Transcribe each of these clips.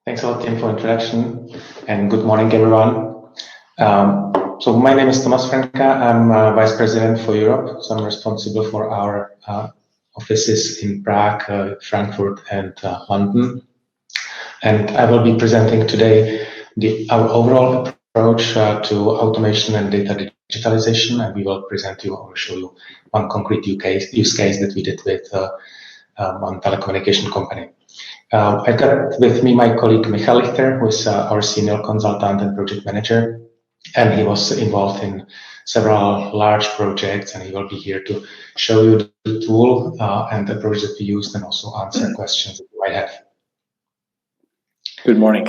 Thanks a lot, Tim, for introduction, and good morning, everyone. So my name is Tomas Frnka. I'm Vice President for Europe, so I'm responsible for our offices in Prague, Frankfurt, and London. And I will be presenting today our overall approach to automation and data digitalization, and we will present you or show you one concrete use case that we did with one telecommunication company. I've got with me my colleague Michal Lichter, who is our senior consultant and project manager, and he was involved in several large projects, and he will be here to show you the tool and the approach that we used, and also answer questions that you might have. Good morning.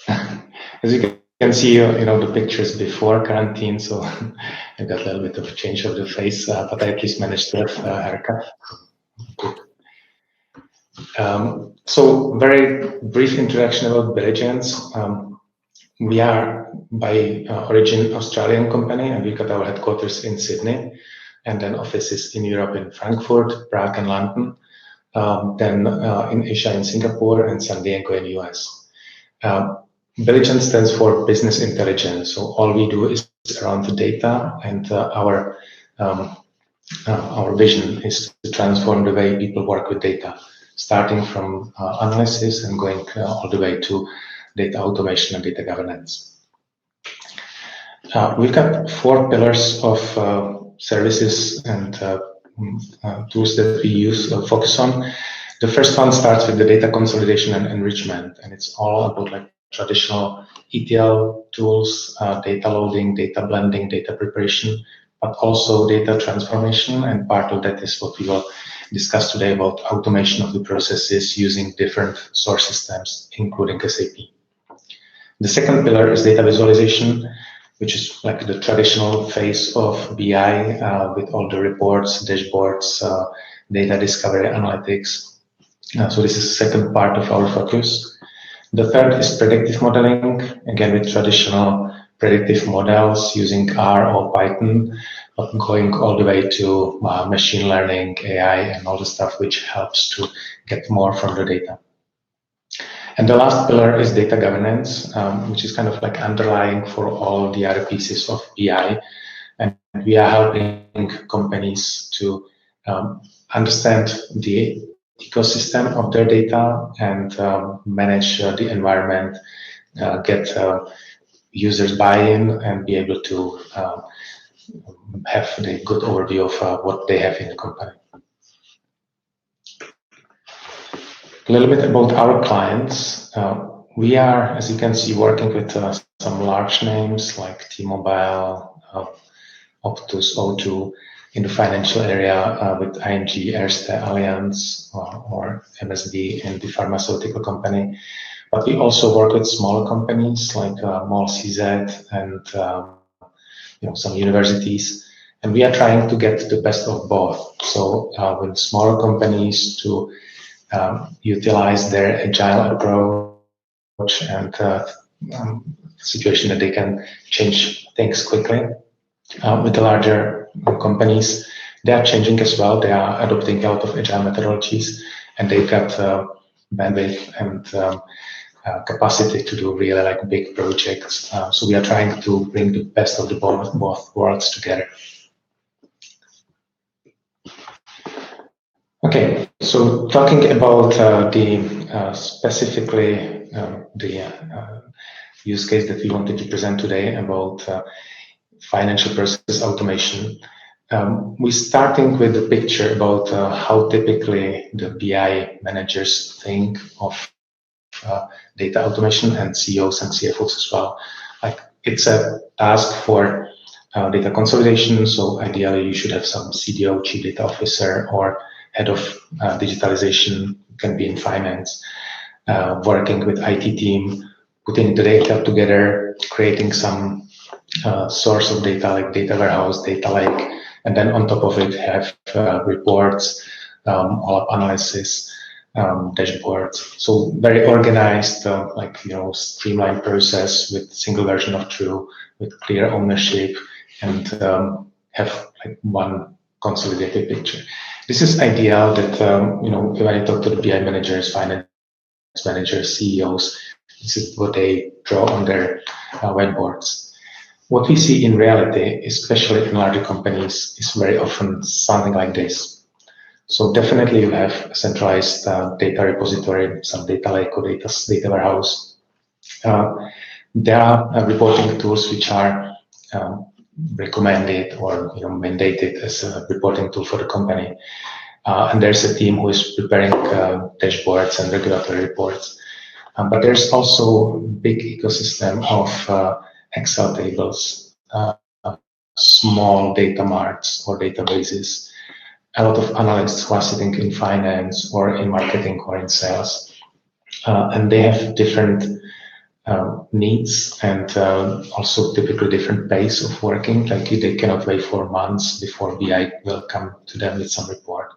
As you can see, the pictures before quarantine, so I got a little bit of change of the face, but I at least managed to have a haircut. So very brief introduction about Billigence. We are by origin Australian company, and we got our headquarters in Sydney, and then offices in Europe in Frankfurt, Prague, and London. Then in Asia in Singapore and San Diego in US. Billigence stands for business intelligence. So all we do is around the data, and our vision is to transform the way people work with data, starting from analysis and going all the way to data automation and data governance. We've got 4 pillars of services and tools that we use focus on. The first one starts with the data consolidation and enrichment, and it's all about like traditional ETL tools, data loading, data blending, data preparation, but also data transformation, and part of that is what we will discuss today about automation of the processes using different source systems, including SAP. The second pillar is data visualization, which is like the traditional phase of BI with all the reports, dashboards, data discovery, analytics. So this is the second part of our focus. The third is predictive modeling, again with traditional predictive models using R or Python, but going all the way to machine learning, AI, and all the stuff which helps to get more from the data. And the last pillar is data governance, which is kind of like underlying for all the other pieces of BI. And we are helping companies to understand the ecosystem of their data and manage the environment, get users buy-in, and be able to have the good overview of what they have in the company. A little bit about our clients. We are, as you can see, working with some large names like T-Mobile, Optus, O2 in the financial area with ING, Erste, Allianz, or MSD in the pharmaceutical company. But we also work with smaller companies like MOL CZ and some universities. And we are trying to get the best of both. So with smaller companies to utilize their agile approach and situation that they can change things quickly. With the larger companies, they are changing as well. They are adopting a lot of agile methodologies, and they've got bandwidth and capacity to do really like big projects. So we are trying to bring the best of the both worlds together. Okay, so talking about specifically the use case that we wanted to present today about financial process automation, we're starting with a picture about how typically the BI managers think of data automation, and CEOs and CFOs as well. Like it's a task for data consolidation, so ideally you should have some CDO, Chief Data Officer, or head of digitalization, can be in finance, working with IT team, putting the data together, creating some source of data like data warehouse, data lake, and then on top of it have reports, all analysis, dashboards. So very organized, streamlined process with single version of truth, with clear ownership, and have like one consolidated picture. This is ideal that when I talk to the BI managers, finance managers, CEOs, This is what they draw on their whiteboards. What we see in reality, especially in larger companies, is very often something like this. So definitely you have a centralized data repository, some data lake or data warehouse. There are reporting tools which are recommended or mandated as a reporting tool for the company. And there's a team who is preparing dashboards and regulatory reports. But there's also a big ecosystem of Excel tables, small data marts or databases, a lot of analysts who are sitting in finance or in marketing or in sales. And they have different needs and also typically different pace of working. Like they cannot wait for months before BI will come to them with some report.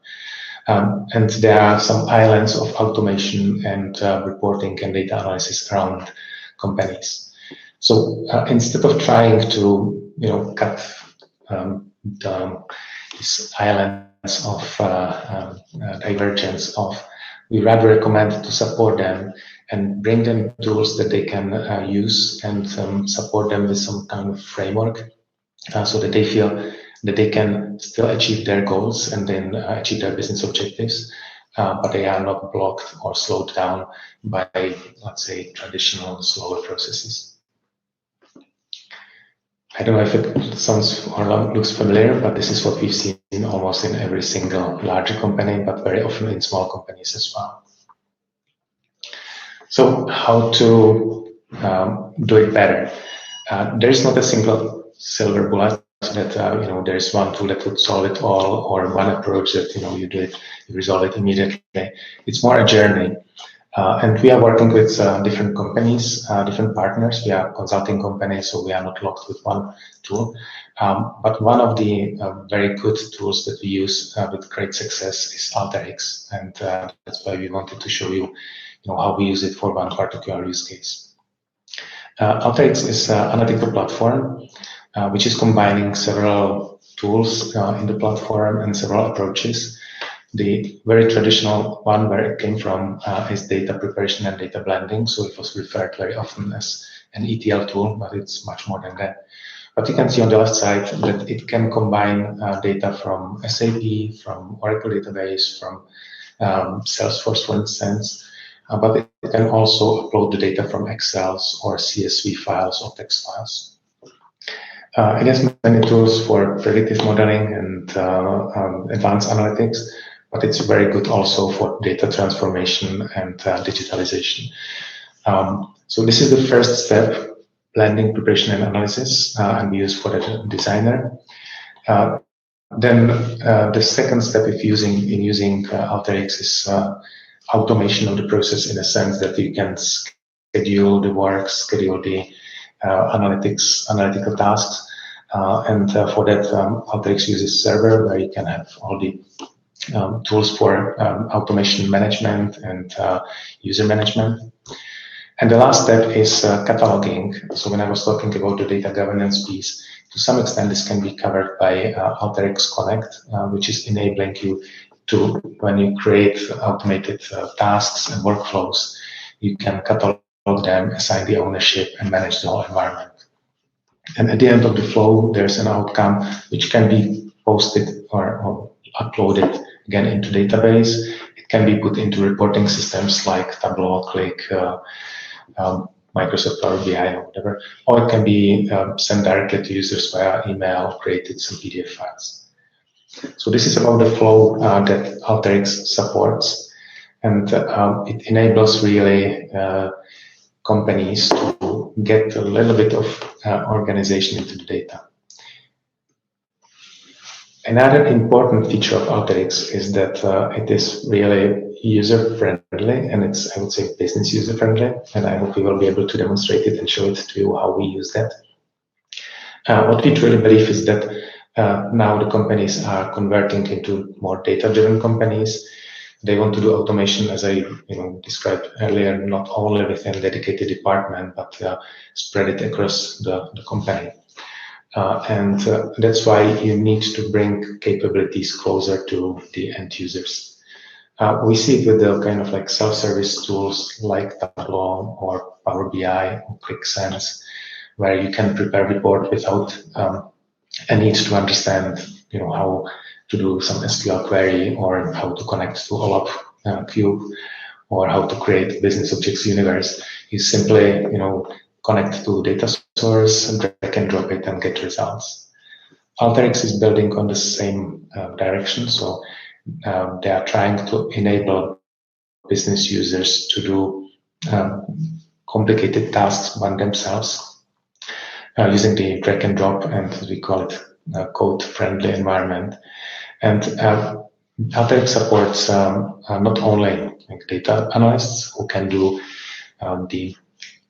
And there are some islands of automation and reporting and data analysis around companies. So instead of trying to cut these islands of divergence off, we rather recommend to support them and bring them tools that they can use and support them with some kind of framework so that they feel that they can still achieve their goals and then achieve their business objectives, but they are not blocked or slowed down by, let's say, traditional slower processes. I don't know if it sounds or looks familiar, but this is what we've seen almost in every single larger company, but very often in small companies as well. So how to do it better? There is not a single silver bullet that there's one tool that would solve it all, or one approach that you do it, you resolve it immediately. It's more a journey, and we are working with different companies, different partners. We are consulting companies, so we are not locked with one tool. But one of the very good tools that we use with great success is Alteryx, and that's why we wanted to show you, how we use it for one particular use case. Alteryx is an analytical platform which is combining several tools in the platform and several approaches. The very traditional one where it came from is data preparation and data blending. So it was referred very often as an ETL tool, but it's much more than that. But you can see on the left side that it can combine data from SAP, from Oracle database, from Salesforce, for instance, but it can also upload the data from Excels or CSV files or text files. It has many tools for predictive modeling and advanced analytics, but it's very good also for data transformation and digitalization. So this is the first step, blending, preparation, and analysis, and we use for the designer. Then the second step in using Alteryx is automation of the process, in a sense that you can schedule the work, schedule the analytical tasks, and for that Alteryx uses Server, where you can have all the tools for automation management and user management. And the last step is cataloging. So when I was talking about the data governance piece, to some extent this can be covered by Alteryx Connect, which is enabling you to, when you create automated tasks and workflows, you can catalog them, assign the ownership, and manage the whole environment. And at the end of the flow, there's an outcome which can be posted or uploaded again into database. It can be put into reporting systems like Tableau, Click, Microsoft Power BI, or whatever, or it can be sent directly to users via email, created some PDF files. So this is about the flow that Alteryx supports, and it enables really companies to get a little bit of organization into the data. Another important feature of Alteryx is that it is really user-friendly, and it's, I would say, business user-friendly, and I hope we will be able to demonstrate it and show it to you how we use that. What we truly believe is that now the companies are converting into more data-driven companies. They want to do automation, as I described earlier, not only within a dedicated department, but spread it across the company. And that's why you need to bring capabilities closer to the end users. We see it with the kind of like self-service tools like Tableau or Power BI or QuickSense, where you can prepare a report without a need to understand, how to do some SQL query or how to connect to OLAP Cube or how to create business objects universe. You simply, connect to data source, drag and drop it, and get results. Alteryx is building on the same direction, so they are trying to enable business users to do complicated tasks by themselves using the drag and drop, and we call it code-friendly environment. And Alteryx supports not only data analysts who can do the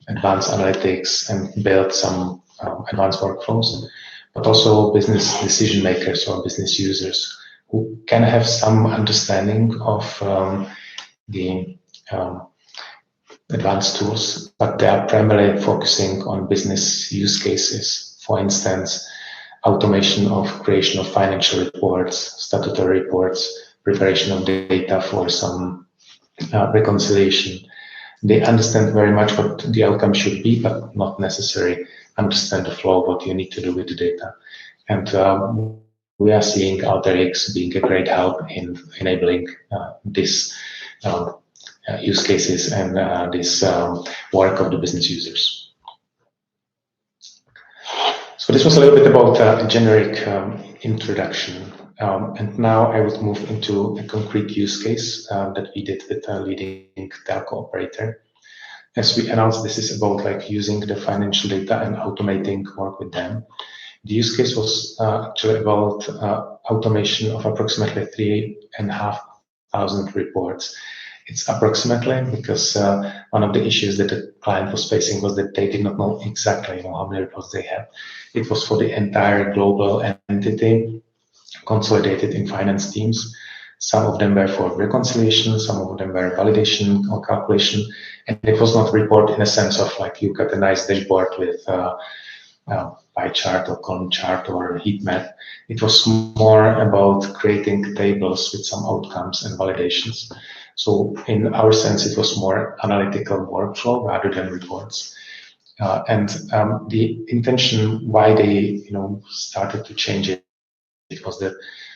advanced analytics and build some advanced workflows, but also business decision makers or business users who can have some understanding of the advanced tools, but they are primarily focusing on business use cases. For instance, automation of creation of financial reports, statutory reports, preparation of data for some reconciliation. They understand very much what the outcome should be, but not necessarily understand the flow, what you need to do with the data. And we are seeing Alteryx being a great help in enabling this use cases and this work of the business users. So this was a little bit about a generic introduction. And now I would move into a concrete use case that we did with a leading telco operator. As we announced, this is about like using the financial data and automating work with them. The use case was actually about automation of approximately 3,500 reports. It's approximately because one of the issues that the client was facing was that they did not know exactly how many reports they had. It was for the entire global entity, consolidated in finance teams. Some of them were for reconciliation, some of them were validation or calculation, and it was not report in a sense of like you got a nice dashboard with pie chart or column chart or heat map. It was more about creating tables with some outcomes and validations. So in our sense, it was more analytical workflow rather than reports. And the intention why they started to change it was that,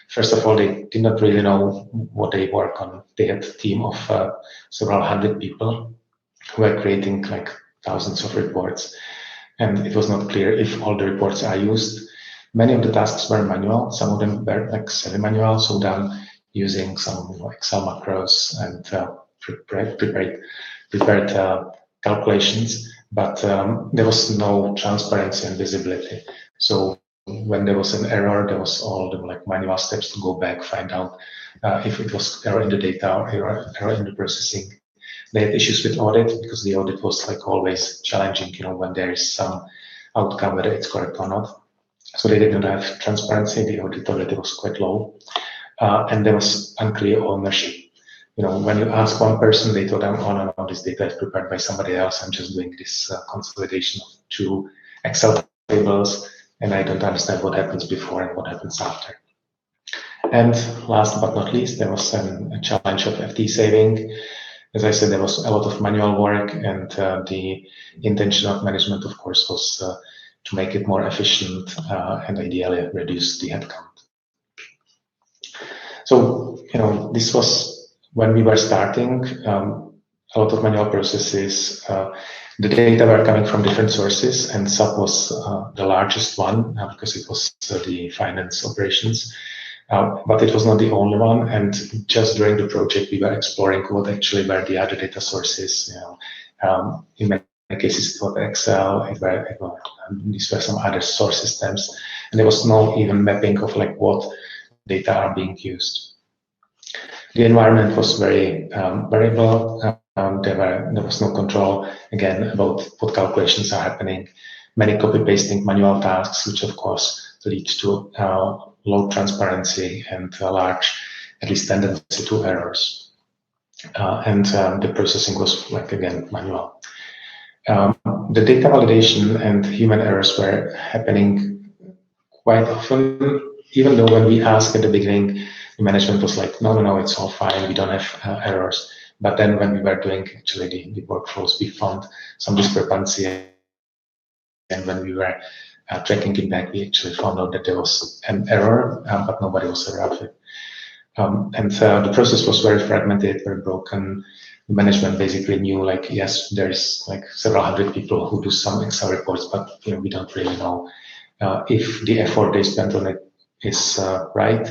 first of all, they did not really know what they work on. They had a team of several hundred people who were creating like thousands of reports. And it was not clear if all the reports are used. Many of the tasks were manual. Some of them were like semi-manual, so done using some Excel macros and prepared calculations. But there was no transparency and visibility. So when there was an error, there was all the like manual steps to go back, find out if it was error in the data or error in the processing. They had issues with audit because the audit was like always challenging, when there is some outcome, whether it's correct or not. So they didn't have transparency. The audit already was quite low. And there was unclear ownership. When you ask one person, they told them, oh, no, this data is prepared by somebody else. I'm just doing this consolidation of 2 Excel tables, and I don't understand what happens before and what happens after. And last but not least, there was a challenge of FTE saving. As I said, there was a lot of manual work, and the intention of management, of course, was to make it more efficient and ideally reduce the headcount. So, this was when we were starting, a lot of manual processes. The data were coming from different sources, and SAP was the largest one because it was the finance operations. But it was not the only one, and just during the project, we were exploring what actually were the other data sources. In many cases, it was Excel. These were some other source systems, and there was no even mapping of like what data are being used. The environment was very variable. There was no control again about what calculations are happening. Many copy-pasting manual tasks, which of course lead to low transparency and a large, at least tendency to errors. And the processing was like, again, manual. The data validation and human errors were happening quite often, even though when we asked at the beginning the management was like, no, it's all fine. We don't have errors. But then when we were doing actually the workflows, we found some discrepancy. And when we were tracking it back, we actually found out that there was an error, but nobody was aware of it. And the process was very fragmented, very broken. The management basically knew, like, yes, there's like several hundred people who do some Excel reports, but we don't really know if the effort they spent on it is right,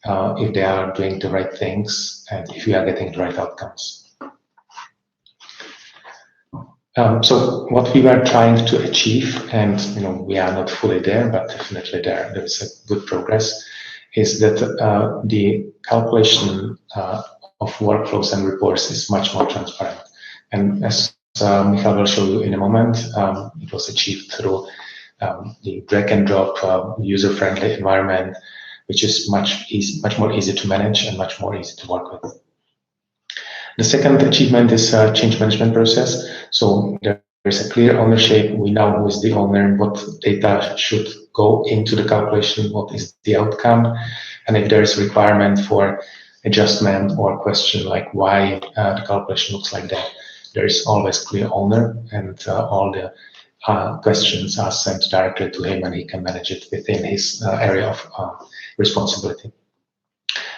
if they are doing the right things, and if we are getting the right outcomes. So what we were trying to achieve, and we are not fully there, but definitely there is a good progress, is that the calculation of workflows and reports is much more transparent. And as Michal will show you in a moment, it was achieved through the drag and drop user-friendly environment, which is much more easy to manage and much more easy to work with. The second achievement is change management process. So there is a clear ownership. We know who is the owner, what data should go into the calculation, what is the outcome, and if there is requirement for adjustment or question like why the calculation looks like that, there is always clear owner, and all the questions are sent directly to him, and he can manage it within his area of responsibility.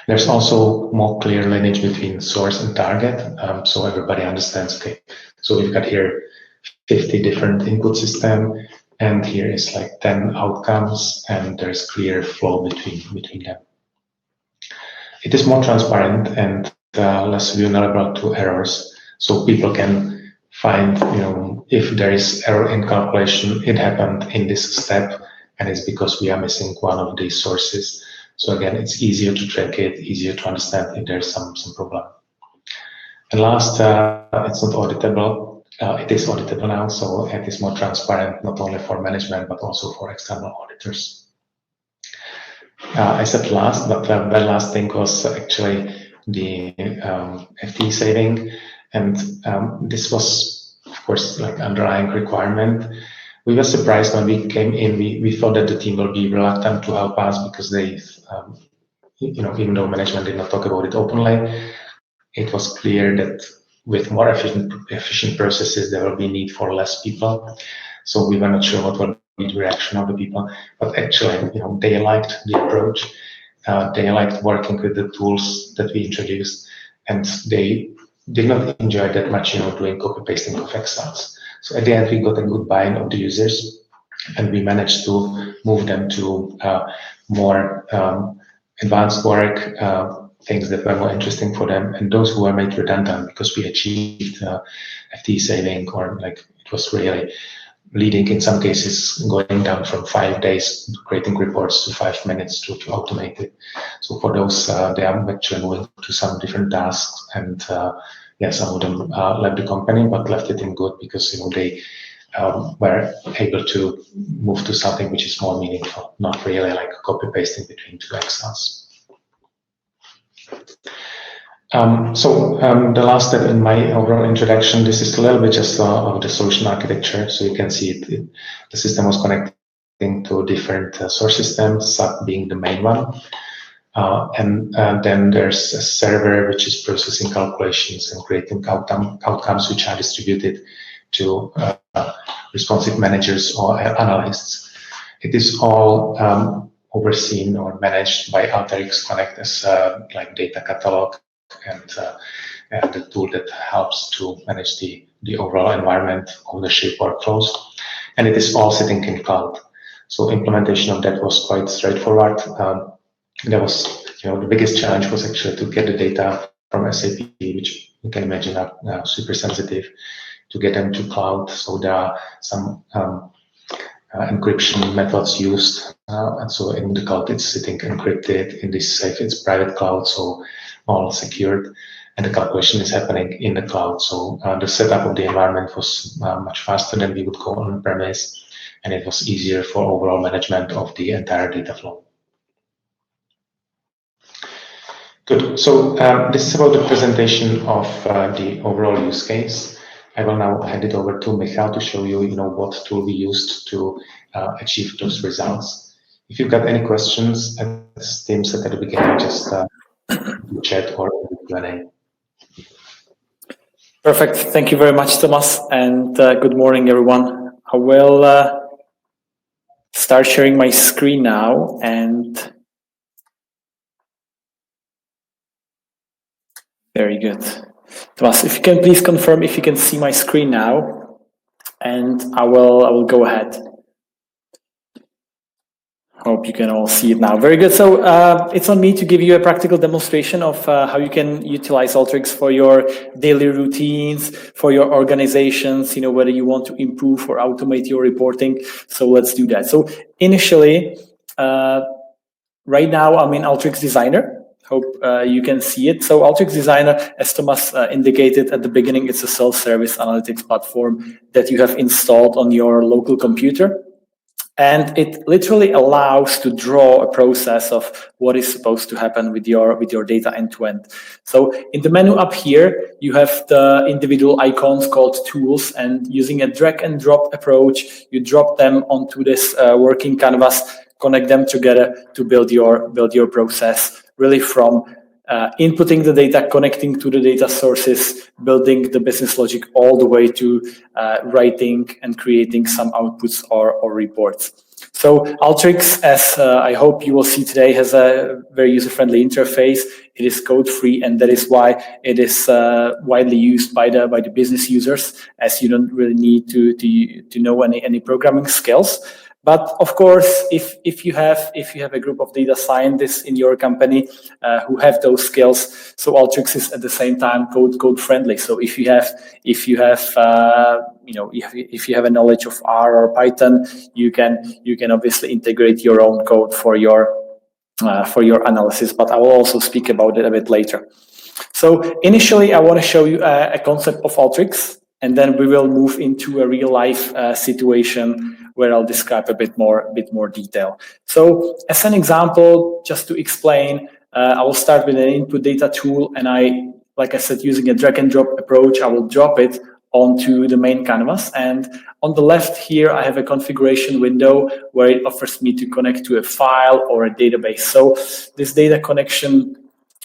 There's also more clear lineage between source and target, so everybody understands, okay, so we've got here 50 different input system, and here is like 10 outcomes, and there's clear flow between them. It is more transparent and less vulnerable to errors, so people can find, if there is error in calculation, it happened in this step, and it's because we are missing one of these sources. So again, it's easier to track it, easier to understand if there's some problem. And last, it's not auditable. It is auditable now, so it is more transparent, not only for management, but also for external auditors. I said last, but the last thing was actually the FTE saving. And this was, of course, like underlying requirement. We were surprised when we came in. We thought that the team will be reluctant to help us because they, even though management did not talk about it openly, it was clear that with more efficient processes, there will be need for less people. So we were not sure what will be the reaction of the people. But actually, they liked the approach. They liked working with the tools that we introduced, and they did not enjoy that much, doing copy pasting of Excels. So at the end, we got a good buy-in of the users, and we managed to move them to more advanced work, things that were more interesting for them, and those who were made redundant because we achieved FTE saving, or like it was really leading in some cases going down from 5 days creating reports to 5 minutes to automate it. So for those, they are actually moving to some different tasks, and some of them left the company, but left it in good because they were able to move to something which is more meaningful, not really like copy pasting between two Excels. The last step in my overall introduction, this is a little bit just of the solution architecture. So you can see the system was connecting to different source systems, SAP being the main one. And then there's a server which is processing calculations and creating outcomes which are distributed to responsive managers or analysts. It is all overseen or managed by Alteryx Connect as like data catalog and the tool that helps to manage the overall environment, ownership, workflows. And it is all sitting in cloud. So implementation of that was quite straightforward. There was, the biggest challenge was actually to get the data from SAP, which you can imagine are super sensitive, to get them to cloud. So there are some encryption methods used, and so in the cloud it's sitting encrypted. In this safe, it's private cloud, so all secured, and the calculation is happening in the cloud. So the setup of the environment was much faster than we would go on premise, and it was easier for overall management of the entire data flow. Good. So this is about the presentation of the overall use case. I will now hand it over to Michal to show you, what tool we used to achieve those results. If you've got any questions, as Tim said at the beginning, just chat or Q&A. Perfect. Thank you very much, Tomas, and good morning, everyone. I will start sharing my screen now, and very good. Tomas, if you can please confirm if you can see my screen now, and I will go ahead. Hope you can all see it now. Very good. So it's on me to give you a practical demonstration of how you can utilize Alteryx for your daily routines, for your organizations, whether you want to improve or automate your reporting. So let's do that. So initially, right now I'm in Alteryx Designer. Hope you can see it. So Alteryx Designer, as Tomas indicated at the beginning, it's a self-service analytics platform that you have installed on your local computer. And it literally allows to draw a process of what is supposed to happen with your data end to end. So in the menu up here, you have the individual icons called tools, and using a drag and drop approach, you drop them onto this working canvas, connect them together to build your process, really from inputting the data, connecting to the data sources, building the business logic, all the way to writing and creating some outputs or reports. So Alteryx, as I hope you will see today, has a very user-friendly interface. It is code-free, and that is why it is widely used by the business users, as you don't really need to know any programming skills. But of course, if you have a group of data scientists in your company who have those skills, so Alteryx is at the same time code friendly. So if you have a knowledge of R or Python, you can obviously integrate your own code for your analysis. But I will also speak about it a bit later. So initially, I want to show you a concept of Alteryx, and then we will move into a real life situation where I'll describe a bit more detail. So as an example, just to explain, I will start with an input data tool, and like I said, using a drag and drop approach, I will drop it onto the main canvas. And on the left here, I have a configuration window where it offers me to connect to a file or a database. So this data connection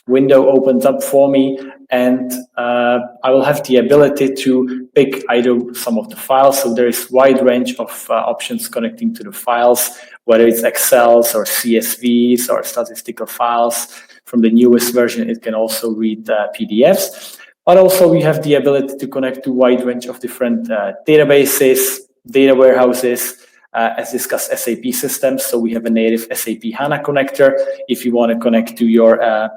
window opens up for me, and I will have the ability to pick either some of the files. So there is a wide range of options connecting to the files, whether it's Excels or CSVs or statistical files. From the newest version, it can also read PDFs. But also we have the ability to connect to a wide range of different databases, data warehouses, as discussed, SAP systems. So we have a native SAP HANA connector. If you want to connect to your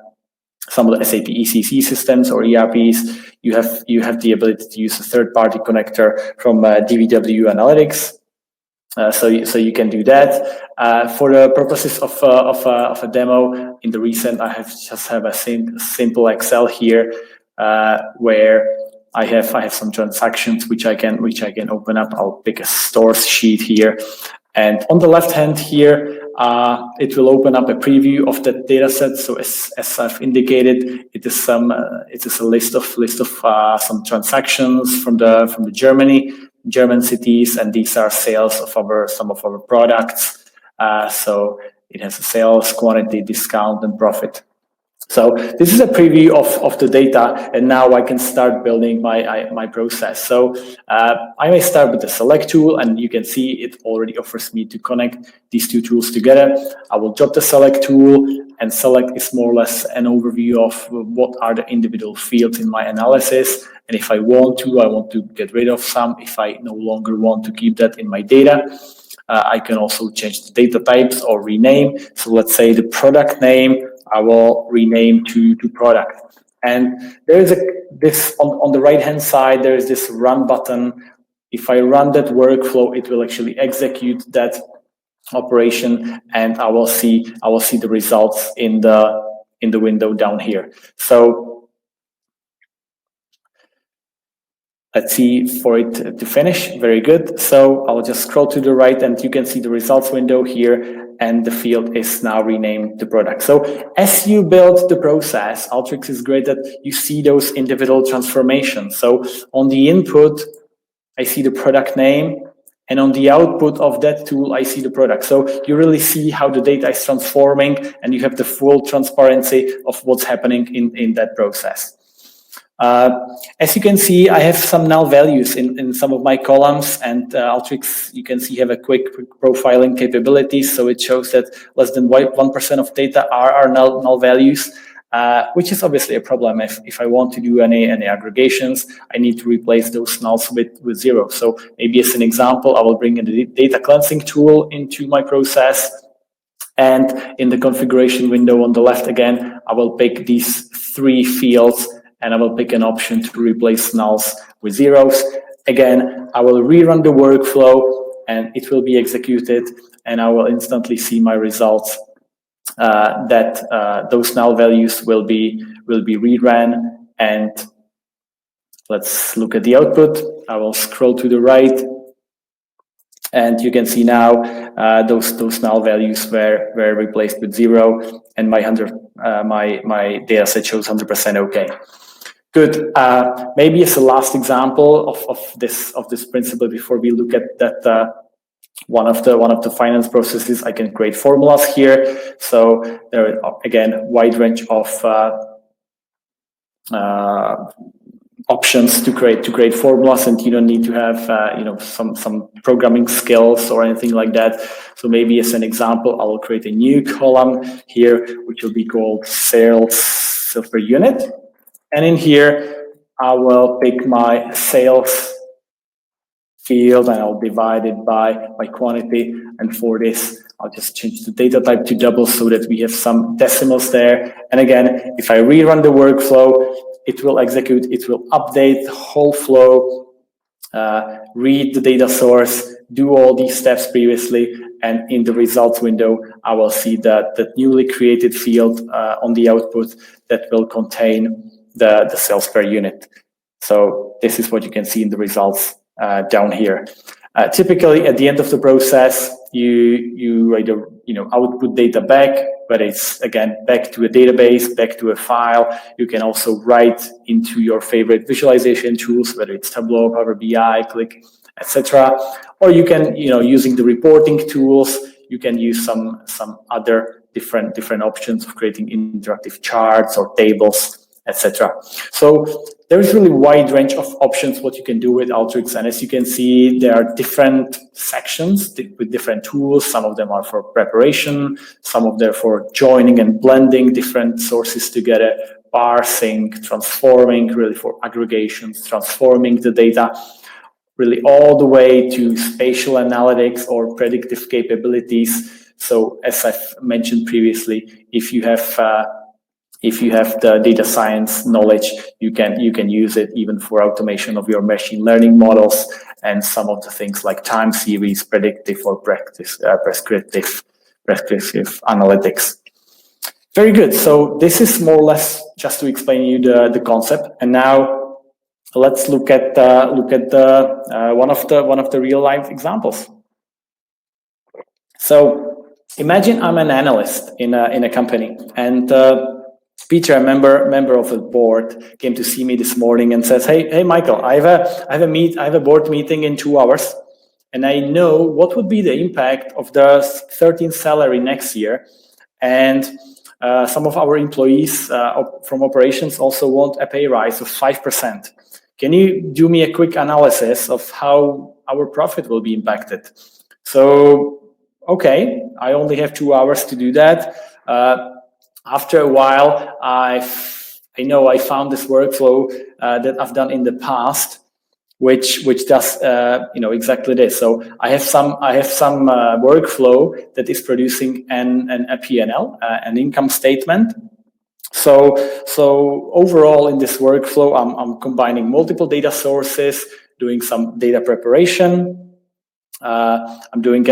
some of the SAP ECC systems or ERPs, you have the ability to use a third-party connector from DBW Analytics. So you can do that. For the purposes of a demo, in the recent, I have a simple Excel here where I have some transactions which I can open up. I'll pick a stores sheet here, and on the left hand here, it will open up a preview of that data set. So as I've indicated, it is a list of some transactions from the German cities, and these are sales of some of our products. So it has a sales, quantity, discount, and profit. So this is a preview of the data, and now I can start building my process. So I may start with the select tool, and you can see it already offers me to connect these two tools together. I will drop the select tool, and select is more or less an overview of what are the individual fields in my analysis. And if I want to get rid of some. If I no longer want to keep that in my data, I can also change the data types or rename. So let's say the product name, I will rename to product. And there is this on the right hand side, there is this run button. If I run that workflow, it will actually execute that operation, and I will see the results in the window down here. So let's see for it to finish. Very good. So I'll just scroll to the right, and you can see the results window here, and the field is now renamed to product. So as you build the process, Alteryx is great that you see those individual transformations. So on the input, I see the product name, and on the output of that tool, I see the product. So you really see how the data is transforming, and you have the full transparency of what's happening in that process. As you can see, I have some null values in some of my columns, and Alteryx, you can see, have a quick profiling capabilities. So it shows that less than 1% of data are null values, which is obviously a problem. If I want to do any aggregations, I need to replace those nulls with zero. So maybe as an example, I will bring in the data cleansing tool into my process. And in the configuration window on the left, again, I will pick these 3 fields, and I will pick an option to replace nulls with zeros. Again, I will rerun the workflow, and it will be executed, and I will instantly see my results that those null values will be rerun. And let's look at the output. I will scroll to the right, and you can see now those null values were replaced with 0, and my data set shows 100% okay. Good. Maybe as a last example of this principle before we look at that one of the finance processes, I can create formulas here. So there are again wide range of options to create formulas, and you don't need to have some programming skills or anything like that. So maybe as an example, I will create a new column here, which will be called sales per unit. And in here, I will pick my sales field, and I'll divide it by quantity. And for this, I'll just change the data type to double so that we have some decimals there. And again, if I rerun the workflow, it will execute, it will update the whole flow, read the data source, do all these steps previously, and in the results window, I will see that newly created field on the output that will contain the sales per unit. So this is what you can see in the results down here. Typically, at the end of the process, you either output data back, but it's again back to a database, back to a file. You can also write into your favorite visualization tools, whether it's Tableau, Power BI, Click, etc. Or you can, using the reporting tools, you can use some other different options of creating interactive charts or tables, etc. So there is really a wide range of options what you can do with Alteryx, and as you can see, there are different sections with different tools. Some of them are for preparation, some of them for joining and blending different sources together, parsing, transforming, really for aggregations, transforming the data, really all the way to spatial analytics or predictive capabilities. So as I've mentioned previously, if you have the data science knowledge, you can use it even for automation of your machine learning models and some of the things like time series, predictive or prescriptive analytics. Very good. So this is more or less just to explain you the concept. And now let's look at one of the real life examples. So imagine I'm an analyst in a company, and Peter, a member of the board, came to see me this morning and says, "Hey, Michael, I have a board meeting in 2 hours, and I know what would be the impact of the 13th salary next year, and some of our employees from operations also want a pay rise of 5%. Can you do me a quick analysis of how our profit will be impacted?" So, okay, I only have 2 hours to do that. After a while, I found this workflow that I've done in the past, which does exactly this. So I have some workflow that is producing a P&L, an income statement. So overall in this workflow, I'm combining multiple data sources, doing some data preparation. I'm doing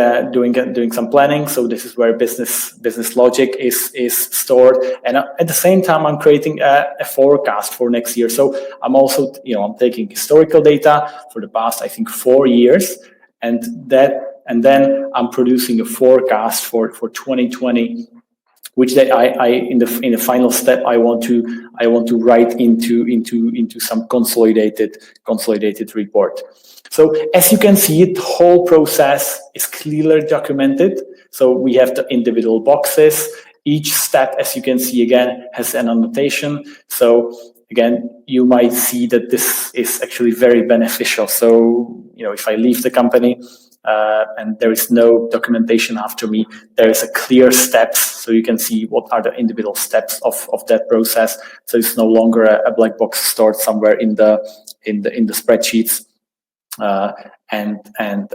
some planning. So this is where business logic is stored, and at the same time I'm creating a forecast for next year. So I'm also I'm taking historical data for the past 4 years, and then I'm producing a forecast for 2020, which I in the final step I want to write into some consolidated report. So as you can see, the whole process is clearly documented. So we have the individual boxes. Each step, as you can see again, has an annotation. So again, you might see that this is actually very beneficial. So, if I leave the company and there is no documentation after me, there is a clear steps. So you can see what are the individual steps of that process. So it's no longer a black box stored somewhere in the spreadsheets. And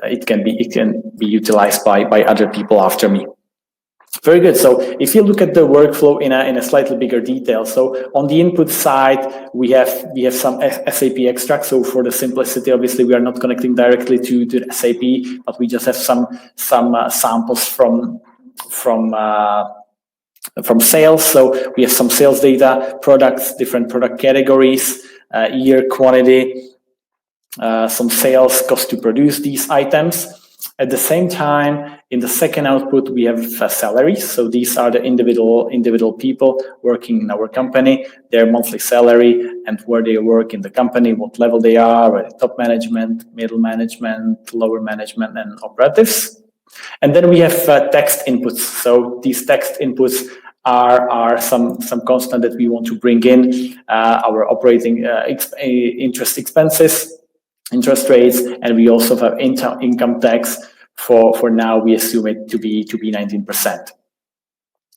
it can be utilized by other people after me. Very good. So if you look at the workflow in a slightly bigger detail, so on the input side, we have some SAP extracts. So for the simplicity, obviously we are not connecting directly to the SAP, but we just have some samples from sales. So we have some sales data, products, different product categories, year, quantity, some sales cost to produce these items. At the same time, in the second output, we have salaries. So these are the individual people working in our company, their monthly salary and where they work in the company, what level they are, top management, middle management, lower management, and operatives. And then we have text inputs. So these text inputs are some constant that we want to bring in, our operating interest expenses, interest rates, and we also have income tax. For now, we assume it to be 19%.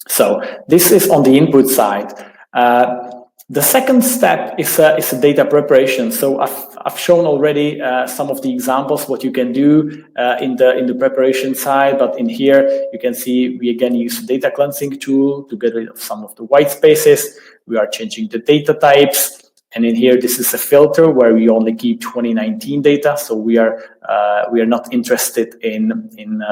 So this is on the input side. The second step is a data preparation. So I've shown already some of the examples what you can do in the preparation side, but in here you can see we again use the data cleansing tool to get rid of some of the white spaces. We are changing the data types. And in here, this is a filter where we only keep 2019 data. So we are not interested in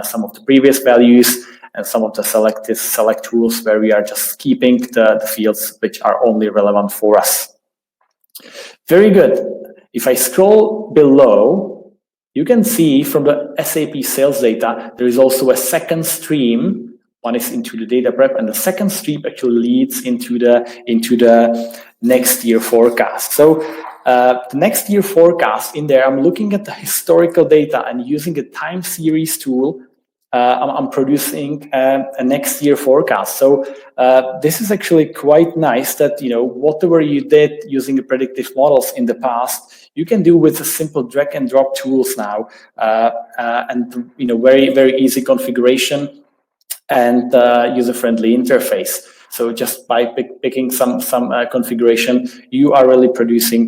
some of the previous values and some of the select tools where we are just keeping the fields which are only relevant for us. Very good. If I scroll below, you can see from the SAP sales data, there is also a second stream. One is into the data prep, and the second stream actually leads into the next year forecast. So the next year forecast in there, I'm looking at the historical data and using a time series tool. I'm producing a next year forecast. So this is actually quite nice that, whatever you did using the predictive models in the past, you can do with a simple drag and drop tools now, and very, very easy configuration and user-friendly interface. So just by picking some configuration, you are really producing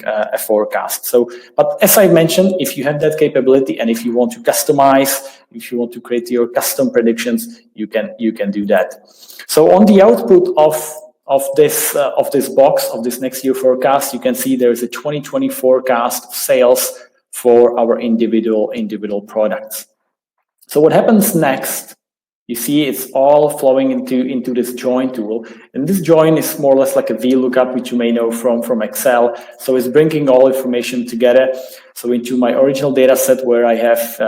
a forecast. So, but as I mentioned, if you have that capability and if you want to customize, if you want to create your custom predictions, you can do that. So on the output of this box of this next year forecast, you can see there is a 2020 forecast of sales for our individual products. So what happens next? You see it's all flowing into this join tool. And this join is more or less like a VLOOKUP, which you may know from Excel. So it's bringing all information together. So into my original data set where I have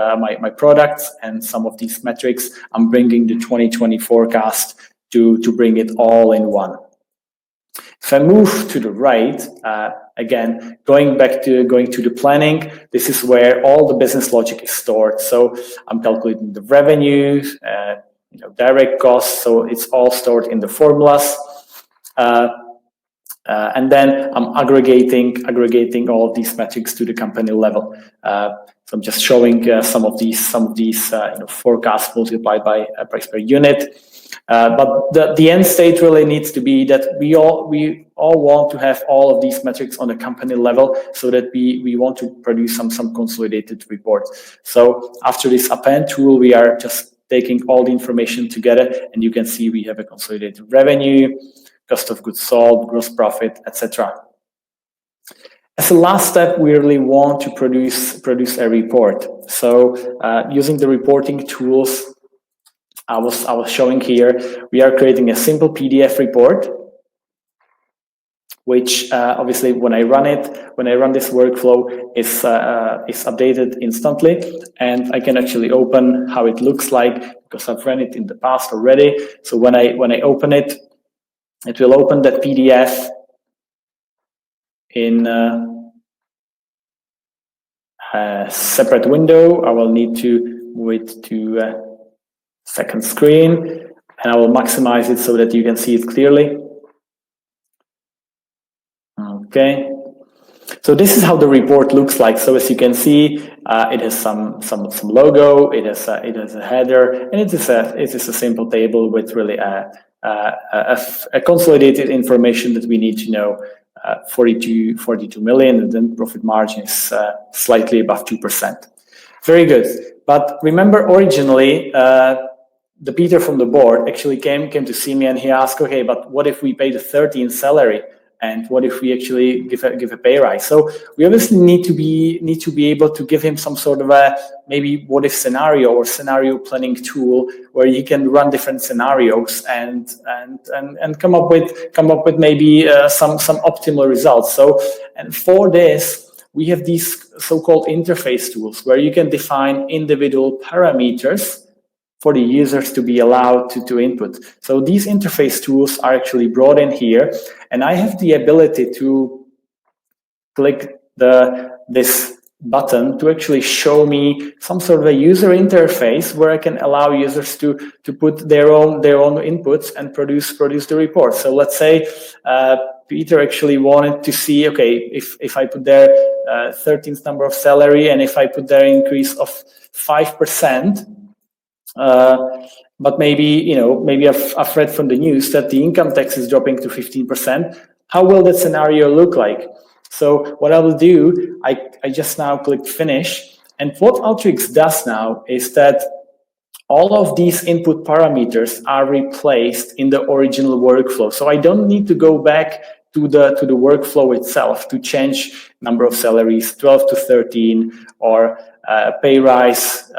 my products and some of these metrics, I'm bringing the 2020 forecast to bring it all in one. If I move to the right, again, going to the planning, this is where all the business logic is stored. So I'm calculating the revenues, direct costs. So it's all stored in the formulas. And then I'm aggregating all of these metrics to the company level. So I'm just showing some of these forecasts multiplied by price per unit. But the end state really needs to be that we all want to have all of these metrics on the company level, so that we want to produce some consolidated reports. So after this append tool, we are just taking all the information together, and you can see we have a consolidated revenue, cost of goods sold, gross profit, etc. As a last step, we really want to produce a report. So using the reporting tools I was showing here, we are creating a simple PDF report, which obviously when I run this workflow, is updated instantly, and I can actually open how it looks like because I've run it in the past already. So when I open it, it will open that PDF in separate window. I will need to move it to second screen, and I will maximize it so that you can see it clearly. Okay. So this is how the report looks like. So as you can see, it has some logo, it has a header, and it is a simple table with really a consolidated information that we need to know. 42 million, and then profit margin is slightly above 2%. Very good. But remember, originally, the Peter from the board actually came to see me, and he asked, okay, but what if we pay the 13 salary? And what if we actually give a pay rise? So we obviously need to be able to give him some sort of a maybe what if scenario or scenario planning tool where he can run different scenarios and come up with maybe some optimal results. So, and for this we have these so-called interface tools where you can define individual parameters for the users to be allowed to input. So these interface tools are actually brought in here, and I have the ability to click this button to actually show me some sort of a user interface where I can allow users to put their own inputs and produce the report. So let's say Peter actually wanted to see, okay, if I put there 13th number of salary, and if I put there increase of 5%, but maybe I've read from the news that the income tax is dropping to 15%. How will that scenario look like? So what I will do, I just now click finish, and what Alteryx does now is that all of these input parameters are replaced in the original workflow. So I don't need to go back to the workflow itself to change number of salaries, 12 to 13, or pay rise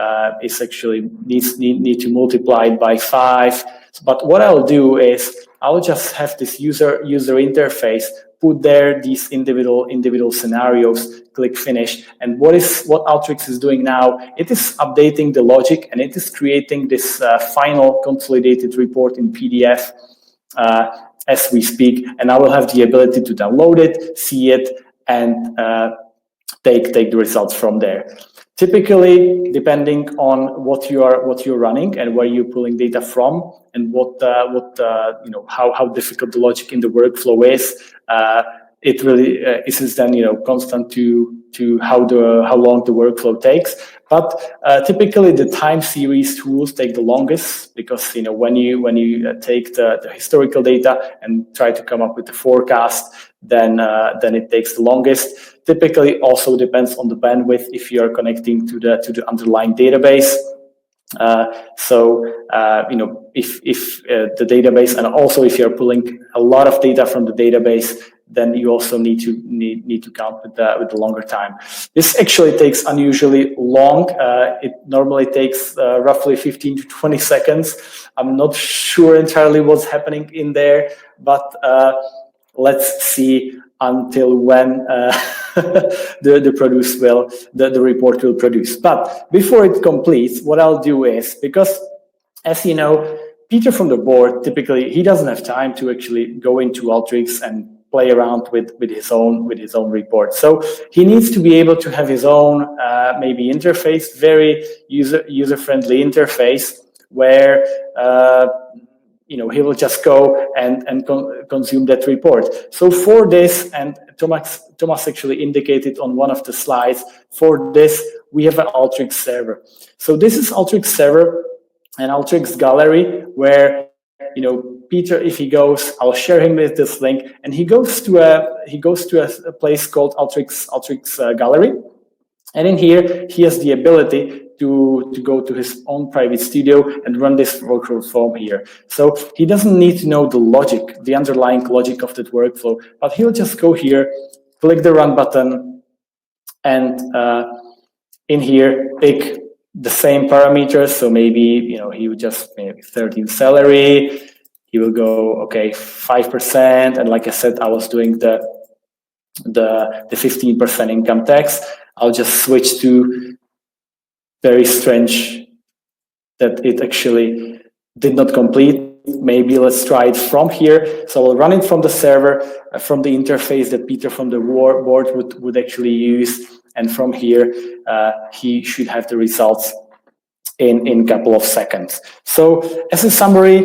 is actually need to multiply it by 5. But what I'll do is I'll just have this user interface, put there these individual scenarios, click finish, and what Alteryx is doing now, it is updating the logic, and it is creating this final consolidated report in PDF as we speak, and I will have the ability to download it, see it, and take the results from there. Typically, depending on what you're running and where you're pulling data from, and how difficult the logic in the workflow is, it really is then constant to how long the workflow takes. But typically, the time series tools take the longest, because when you take the historical data and try to come up with the forecast, then it takes the longest. Typically, also depends on the bandwidth if you are connecting to the underlying database. If the database, and also if you're pulling a lot of data from the database, then you also need to count with the longer time. This actually takes unusually long. It normally takes roughly 15 to 20 seconds. I'm not sure entirely what's happening in there, but let's see until when the report will produce. But before it completes, what I'll do is, because as you know, Peter from the board, typically he doesn't have time to actually go into Alteryx and play around with his own report. So he needs to be able to have his own maybe interface, very user-friendly interface, where he will just go and consume that report. So for this, and Tomas actually indicated on one of the slides, for this we have an Alteryx Server. So this is Alteryx Server and Alteryx Gallery, where Peter, if he goes, I'll share him with this link, and he goes to a place called Alteryx Gallery, and in here he has the ability to go to his own private studio and run this workflow from here. So he doesn't need to know the logic, the underlying logic of that workflow, but he'll just go here, click the run button, and in here pick the same parameters. So maybe he would just maybe 13 salary. He will go 5%, and like I said, I was doing the 15% income tax. I'll just switch to very strange that it actually did not complete. Maybe let's try it from here. So I'll run it from the server, from the interface that Peter from the board would actually use, and from here he should have the results in a couple of seconds. So as a summary,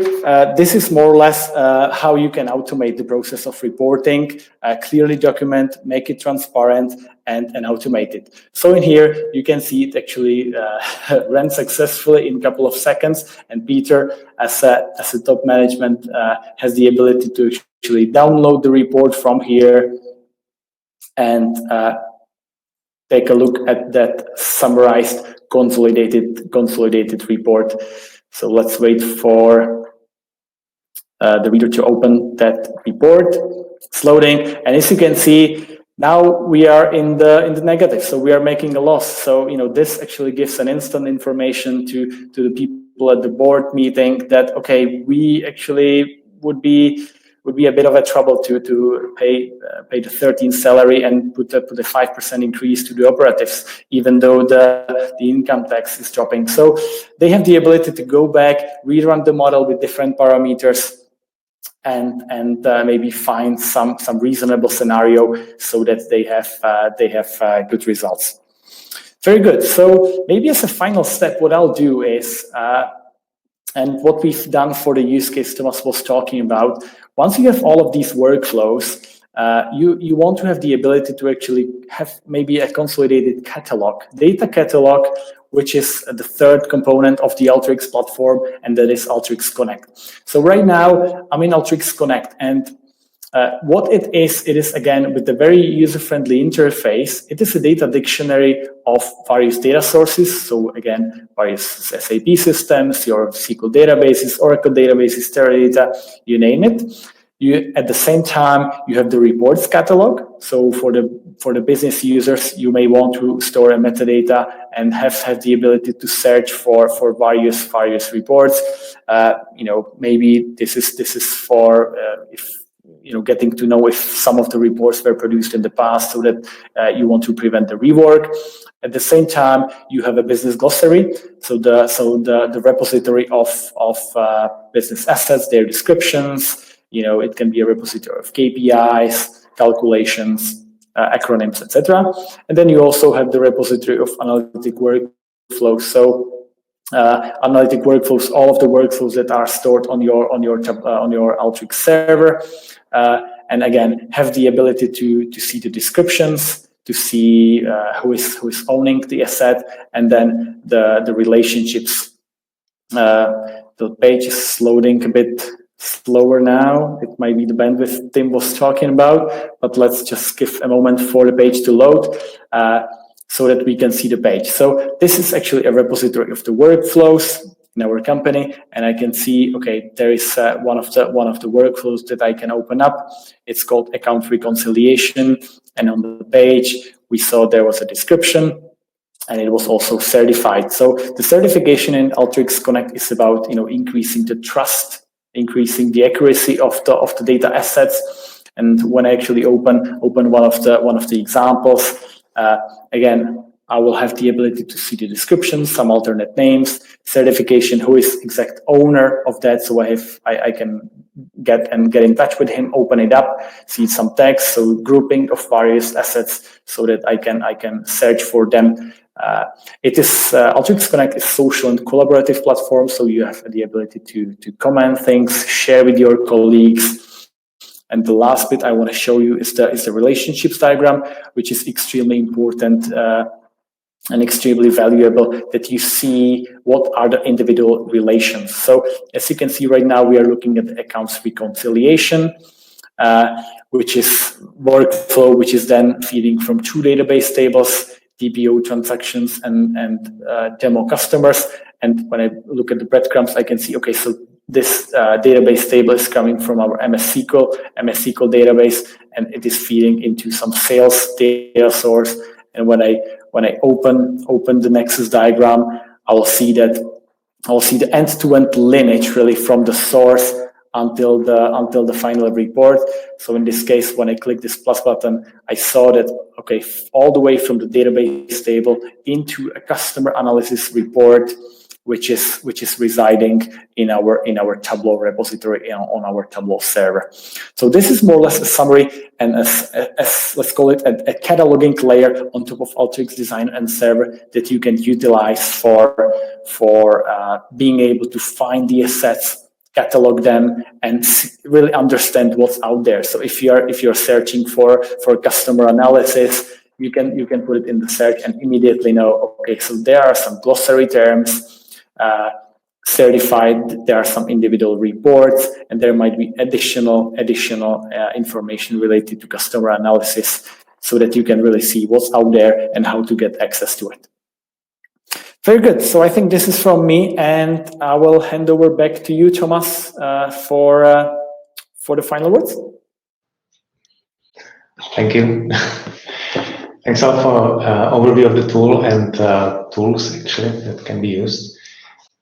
this is more or less how you can automate the process of reporting, clearly document, make it transparent, and automate it. So in here, you can see it actually ran successfully in a couple of seconds, and Peter, as a top management, has the ability to actually download the report from here and take a look at that summarized consolidated report. So let's wait for the reader to open that report. It's loading, and as you can see, now we are in the negative. So we are making a loss. So this actually gives an instant information to the people at the board meeting that okay, we actually would be a bit of a trouble to pay the 13th salary and put a 5% increase to the operatives, even though the income tax is dropping. So they have the ability to go back, rerun the model with different parameters, and maybe find some reasonable scenario so that they have good results. Very good. So maybe as a final step, what I'll do is. And what we've done for the use case Tomas was talking about, once you have all of these workflows, you want to have the ability to actually have maybe a consolidated catalog, data catalog, which is the third component of the Alteryx platform, and that is Alteryx Connect. So right now, I'm in Alteryx Connect, and what it is again with the very user-friendly interface. It is a data dictionary of various data sources. So again, various SAP systems, your SQL databases, Oracle databases, Teradata, you name it. At the same time, you have the reports catalog. So for the business users, you may want to store a metadata and have the ability to search for various reports. Maybe this is for if getting to know if some of the reports were produced in the past, so that you want to prevent the rework. At the same time, you have a business glossary, so the repository of business assets, their descriptions. It can be a repository of KPIs, calculations, acronyms, etc. And then you also have the repository of analytic workflows. So analytic workflows, all of the workflows that are stored on your Alteryx server, and again have the ability to see the descriptions, to see who is owning the asset, and then the relationships. The page is loading a bit slower now. It might be the bandwidth Tim was talking about, but let's just give a moment for the page to load. So that we can see the page. So this is actually a repository of the workflows in our company, and I can see, okay, there is one of the workflows that I can open up. It's called account reconciliation, and on the page we saw there was a description, and it was also certified. So the certification in Alteryx Connect is about increasing the trust, increasing the accuracy of the data assets. And when I actually open one of the examples. Again, I will have the ability to see the description, some alternate names, certification, who is exact owner of that. So I can get in touch with him, open it up, see some text, so grouping of various assets, so that I can search for them. Alteryx Connect is social and collaborative platform, so you have the ability to comment things, share with your colleagues. And the last bit I want to show you is the relationships diagram, which is extremely important and extremely valuable, that you see what are the individual relations. So as you can see right now, we are looking at the accounts reconciliation, which is workflow, which is then feeding from two database tables, DBO transactions and demo customers. And when I look at the breadcrumbs, I can see, okay, so this database table is coming from our MS SQL database, and it is feeding into some sales data source. And when I open the Nexus diagram, I will see the end-to-end lineage really from the source until the final report. So in this case, when I click this plus button, I saw that, okay, all the way from the database table into a customer analysis report which is residing in our Tableau repository on our Tableau server. So this is more or less a summary and as let's call it a cataloging layer on top of Alteryx Design and Server that you can utilize for being able to find the assets, catalog them, and really understand what's out there. So if you're searching for customer analysis, you can put it in the search and immediately know, okay, so there are some glossary terms certified, there are some individual reports, and there might be additional information related to customer analysis, so that you can really see what's out there and how to get access to it. Very good. So I think this is from me, and I will hand over back to you, Tomas, for the final words. Thank you. Thanks all for overview of the tool and tools actually that can be used.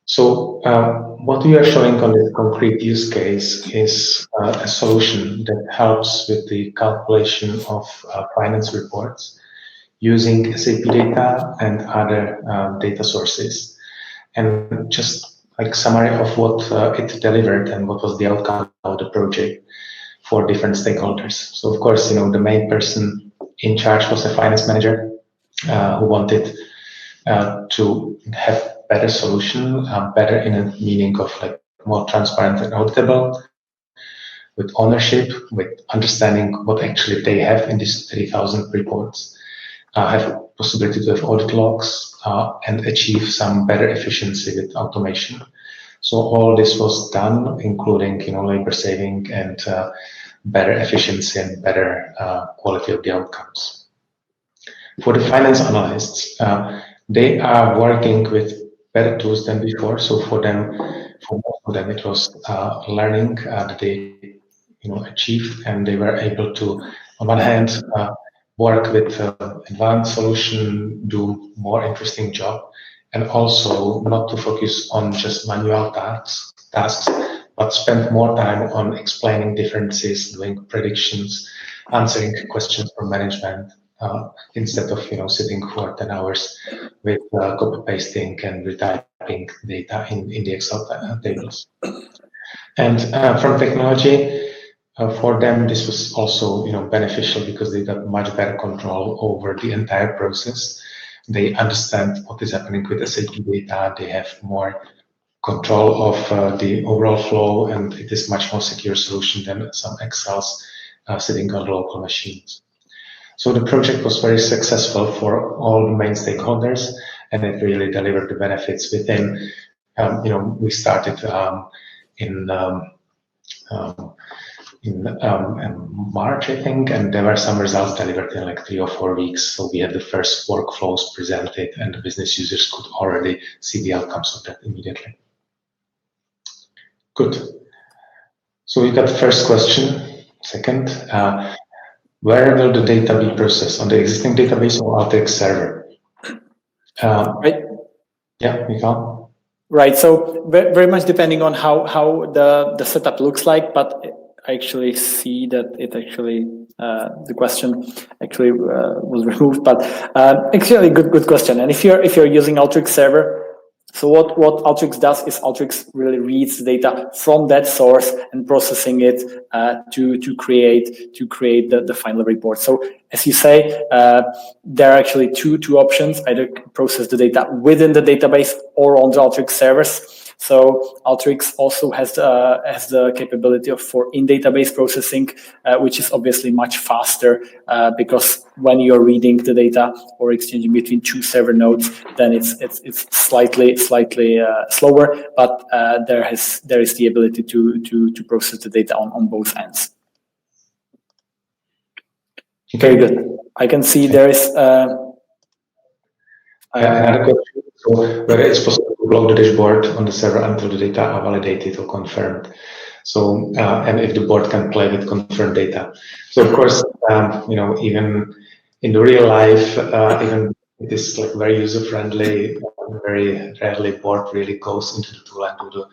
So what we are showing on this concrete use case is a solution that helps with the calculation of finance reports using SAP data and other data sources. And just like summary of what it delivered and what was the outcome of the project for different stakeholders. So of course, the main person in charge was a finance manager who wanted to have better solution, better in a meaning of like more transparent and auditable, with ownership, with understanding what actually they have in these 3,000 reports, have possibility to have audit logs, and achieve some better efficiency with automation. So all this was done, including labor saving and better efficiency and better quality of the outcomes. For the finance analysts, they are working with better tools than before. So for most of them, it was learning that they achieved, and they were able to, on one hand, work with advanced solution, do more interesting job, and also not to focus on just manual tasks, but spend more time on explaining differences, doing predictions, answering questions from management, instead of sitting for 10 hours with copy pasting and retyping data in the Excel tables. And from technology, for them this was also beneficial, because they got much better control over the entire process. They understand what is happening with SAP data. They have more control of the overall flow, and it is much more secure solution than some Excels sitting on local machines. So the project was very successful for all the main stakeholders, and it really delivered the benefits within. We started in March, I think, and there were some results delivered in like 3 or 4 weeks. So we had the first workflows presented, and the business users could already see the outcomes of that immediately. Good. So we got the first question. Second, where will the data be processed? On the existing database or Alteryx Server? Right. Yeah, Michal? Right. So very much depending on how the setup looks like, but I actually see that it actually the question actually was removed. But actually, good question. And if you're using Alteryx Server, so what Alteryx does is Alteryx really reads the data from that source and processing it to create the final report. So as you say, there are actually two options: either process the data within the database or on the Alteryx servers. So Alteryx also has the capability for in-database processing, which is obviously much faster because when you're reading the data or exchanging between 2 server nodes, then it's slightly slower, but there is the ability to process the data on both ends. Very good. I can see there is another question. So whether it's possible to block the dashboard on the server until the data are validated or confirmed. So and if the board can play with confirmed data. So of course, even in the real life, even it is like very user friendly. Very rarely board really goes into the tool and do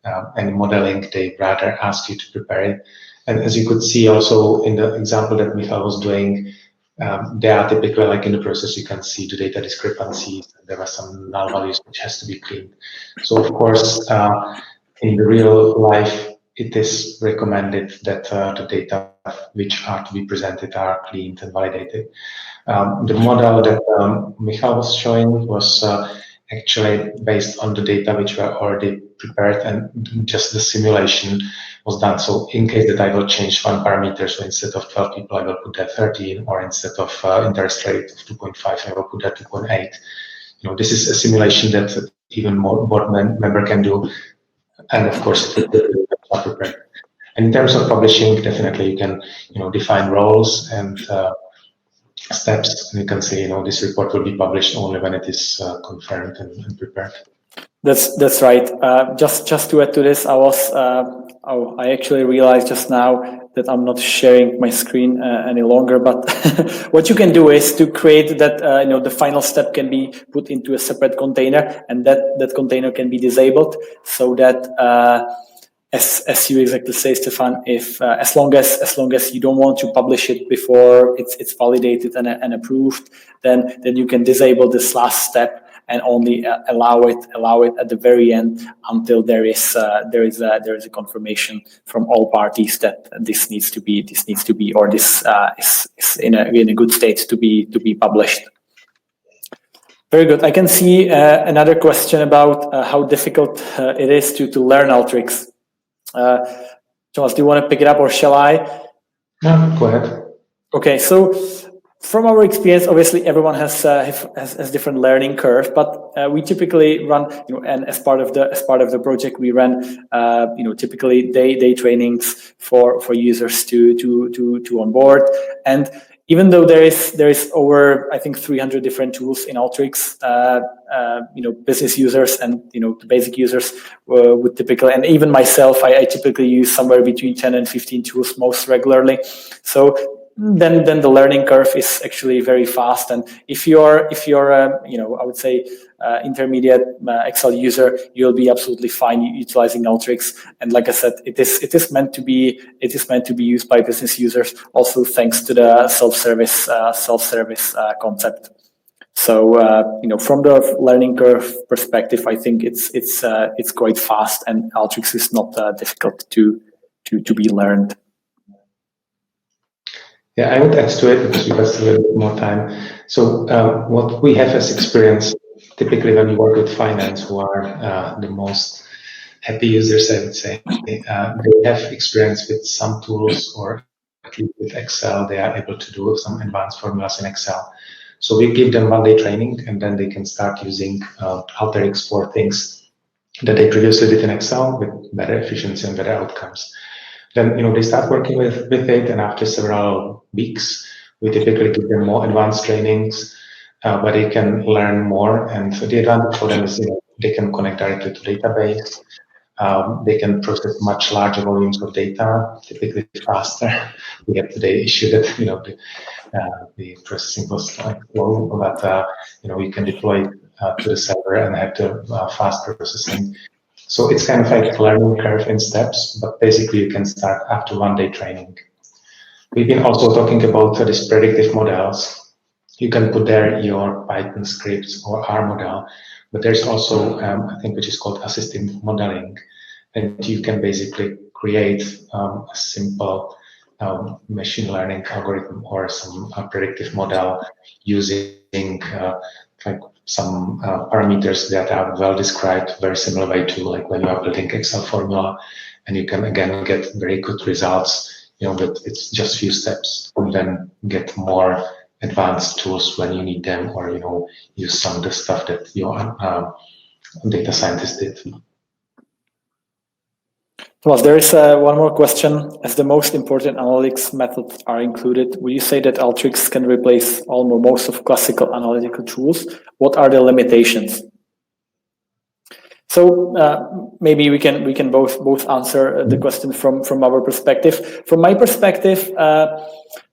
the any modeling. They rather ask you to prepare it. And as you could see also in the example that Michal was doing, they are typically like in the process, you can see the data discrepancies. There are some null values which has to be cleaned. So of course, in the real life, it is recommended that the data which are to be presented are cleaned and validated. The model that Michal was showing was actually based on the data which were already prepared, and just the simulation was done. So in case that I will change one parameter, so instead of 12 people, I will put that 13, or instead of interest rate of 2.5, I will put that 2.8. You know, this is a simulation that even more board member can do, and of course, it will be prepared. And in terms of publishing, definitely you can, you know, define roles and steps, and you can say, you know, this report will be published only when it is confirmed and prepared. That's right. Just to add to this, I actually realized just now that I'm not sharing my screen any longer. But what you can do is to create that you know, the final step can be put into a separate container, and that container can be disabled, so that as you exactly say, Stefan, if as long as you don't want to publish it before it's validated and approved, then you can disable this last step and only allow it at the very end until there is a confirmation from all parties that this needs to be or this is in a good state to be published. Very good. I can see another question about how difficult it is to learn Alteryx. Tomas, do you want to pick it up, or shall I? No, go ahead. Okay, so from our experience, obviously everyone has different learning curve, but we typically run, you know, and as part of the project, we run, you know, typically day trainings for users to onboard. And even though there is over, I think, 300 different tools in Alteryx, you know, business users and, you know, the basic users would typically, and even myself, I typically use somewhere between 10 and 15 tools most regularly. So then the learning curve is actually very fast. And if you're you know, I would say intermediate Excel user, you'll be absolutely fine utilizing Alteryx. And like I said, it is meant to be used by business users, also thanks to the self-service concept. So you know, from the learning curve perspective, I think it's quite fast, and Alteryx is not difficult to be learned. Yeah, I would add to it because we have a little bit more time. So what we have as experience, typically when you work with finance, who are the most happy users, I would say, they have experience with some tools, or at least with Excel, they are able to do some advanced formulas in Excel. So we give them one-day training, and then they can start using Alteryx for things that they previously did in Excel with better efficiency and better outcomes. Then, you know, they start working with it, and after several weeks, we typically give them more advanced trainings where they can learn more. And the advantage for them is, you know, they can connect directly to database. They can process much larger volumes of data, typically faster. We have today issue that, you know, the processing was like slow, but you know, you can deploy it to the server and have the fast processing. So it's kind of like a learning curve in steps, but basically you can start after one-day training. We've been also talking about these predictive models. You can put there your Python scripts or R model, but there's also, I think, which is called assistive modeling. And you can basically create a simple machine learning algorithm or some predictive model using like some parameters that are well described, very similar way to like when you are building Excel formula, and you can again get very good results, you know, but it's just few steps, and then get more advanced tools when you need them, or, you know, use some of the stuff that your data scientist did. Well, there is one more question. As the most important analytics methods are included, would you say that Alteryx can replace all or most of classical analytical tools? What are the limitations? So maybe we can both answer the question from our perspective. From my perspective,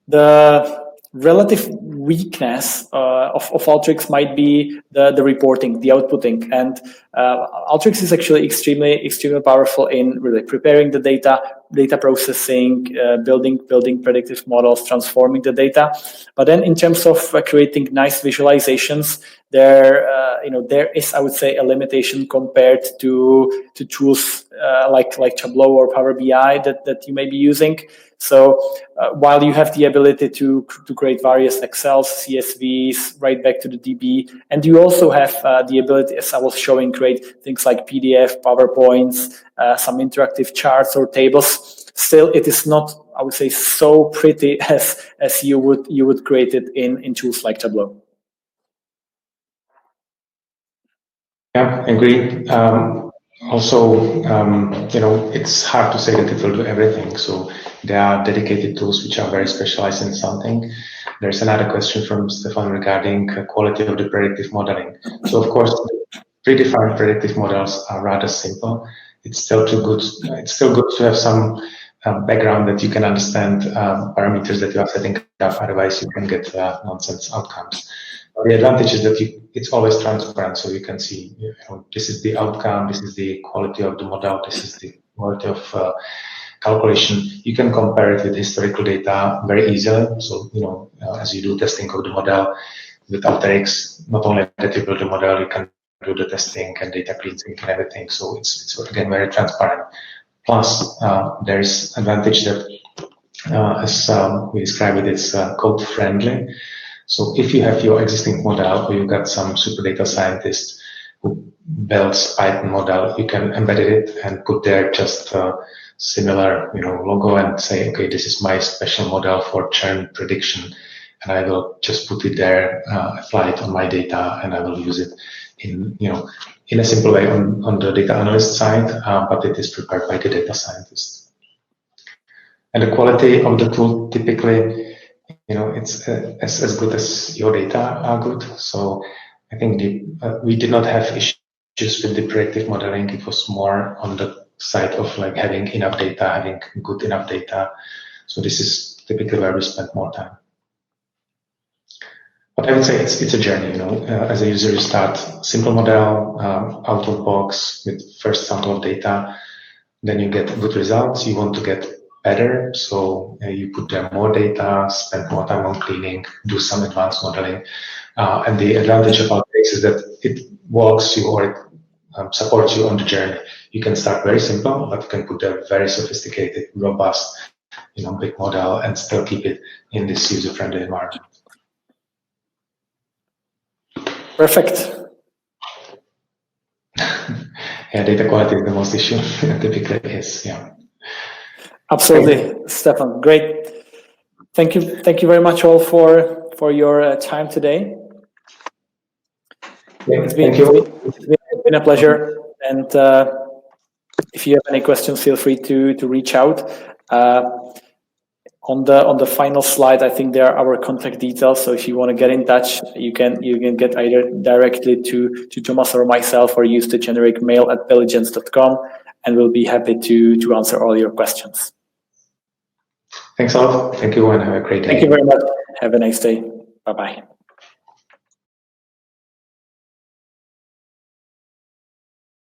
the relative weakness of Alteryx might be the reporting, the outputting, and Alteryx is actually extremely powerful in really preparing the data processing, building predictive models, transforming the data. But then in terms of creating nice visualizations, there is, I would say, a limitation compared to tools like Tableau or Power BI that you may be using. So while you have the ability to create various Excels, CSVs, right back to the DB, and you also have the ability, as I was showing, create things like PDF, PowerPoints, some interactive charts or tables. Still, it is not, I would say, so pretty as you would create it in tools like Tableau. Yeah, I agree. Also, it's hard to say that it will do everything. So there are dedicated tools which are very specialized in something. There's another question from Stefan regarding quality of the predictive modeling. So of course, predefined predictive models are rather simple. It's still good to have some background that you can understand parameters that you are setting up. Otherwise, you can get nonsense outcomes. The advantage is that it's always transparent, so you can see, this is the outcome, this is the quality of the model, this is the quality of calculation. You can compare it with historical data very easily. So, as you do testing of the model with Alteryx, not only that you build the model, you can do the testing and data cleansing and everything. So it's again very transparent. Plus, there's advantage that, as we describe it, it's code friendly. So if you have your existing model or you got some super data scientist who builds Python model, you can embed it and put there just a similar logo and say, okay, this is my special model for churn prediction, and I will just put it there, apply it on my data, and I will use it in a simple way on the data analyst side, but it is prepared by the data scientist. And the quality of the tool typically, it's as good as your data are good. So I think we did not have issues with the predictive modeling. It was more on the side of like having enough data, having good enough data. So this is typically where we spend more time. But I would say it's a journey. As a user, you start simple model out of box with first sample of data, then you get good results. You want to get better, so you put there more data, spend more time on cleaning, do some advanced modeling, and the advantage of Alteryx is that it walks you or it supports you on the journey. You can start very simple, but you can put a very sophisticated, robust, big model and still keep it in this user-friendly environment. Perfect. Yeah, data quality is the most issue. Typically is, yeah. Absolutely, Stefan. Great. Thank you very much all for your time today. Yeah, it's been a pleasure. And if you have any questions, feel free to reach out. On the final slide, I think there are our contact details. So if you want to get in touch, you can get either directly to Tomas or myself, or use the generic mail at billigence.com, and we'll be happy to answer all your questions. Thanks a lot. Thank you, and have a great day. Thank you very much. Have a nice day. Bye-bye.